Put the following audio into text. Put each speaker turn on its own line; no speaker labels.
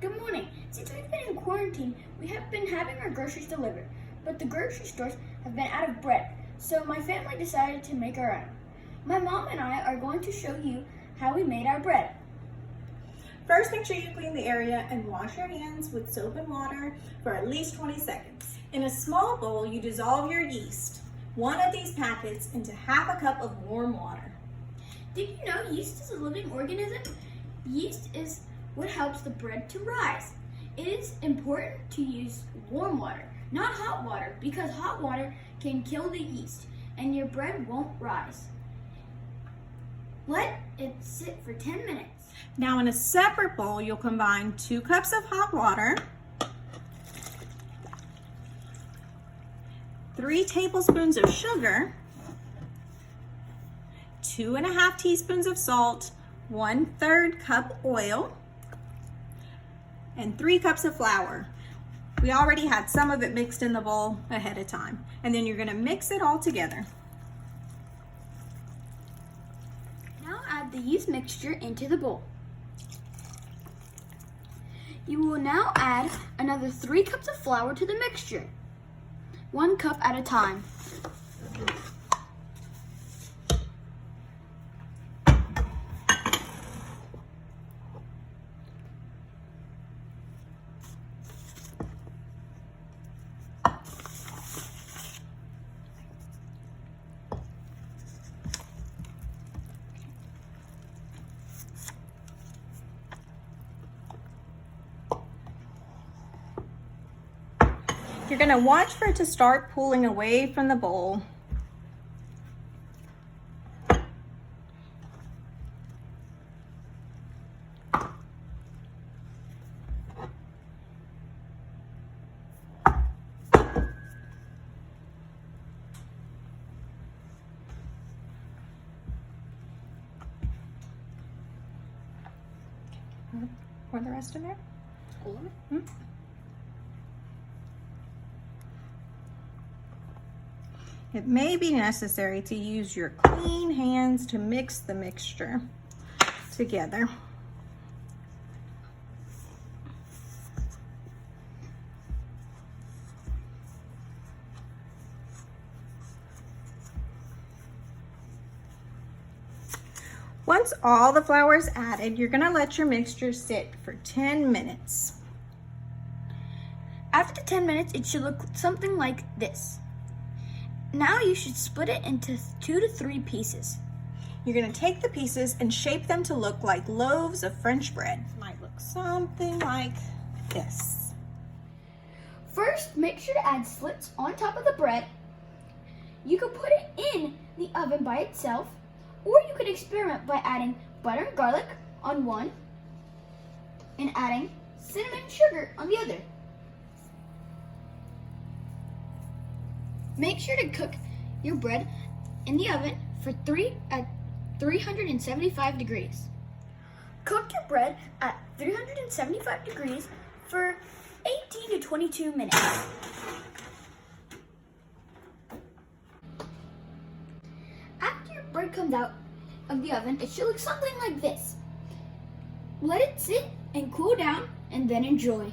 Good morning. Since we've been in quarantine, we have been having our groceries delivered, but the grocery stores have been out of bread, so my family decided to make our own. My mom and I are going to show you how we made our bread.
First, make sure you clean the area and wash your hands with soap and water for at least 20 seconds. In a small bowl, you dissolve your yeast, one of these packets, into half a cup of warm water.
Did you know yeast is a living organism? Yeast is what helps the bread to rise. It is important to use warm water, not hot water, because hot water can kill the yeast and your bread won't rise. Let it sit for 10 minutes.
Now in a separate bowl, you'll combine 2 cups of hot water, 3 tablespoons of sugar, 2½ teaspoons of salt, 1/3 cup oil, and 3 cups of flour. We already had some of it mixed in the bowl ahead of time. And then you're gonna mix it all together.
Now add the yeast mixture into the bowl. You will now add another 3 cups of flour to the mixture, 1 cup at a time.
You're gonna watch for it to start pulling away from the bowl. Pour the rest in there? It may be necessary to use your clean hands to mix the mixture together. Once all the flour is added, you're going to let your mixture sit for 10 minutes.
After 10 minutes, it should look something like this. Now you should split it into 2 to 3 pieces.
You're going to take the pieces and shape them to look like loaves of French bread. Might look something like this.
First, make sure to add slits on top of the bread. You could put it in the oven by itself, or you could experiment by adding butter and garlic on one and adding cinnamon and sugar on the other. Make sure to cook your bread in the oven at 375 degrees. Cook your bread at 375 degrees for 18 to 22 minutes. After your bread comes out of the oven, it should look something like this. Let it sit and cool down and then enjoy.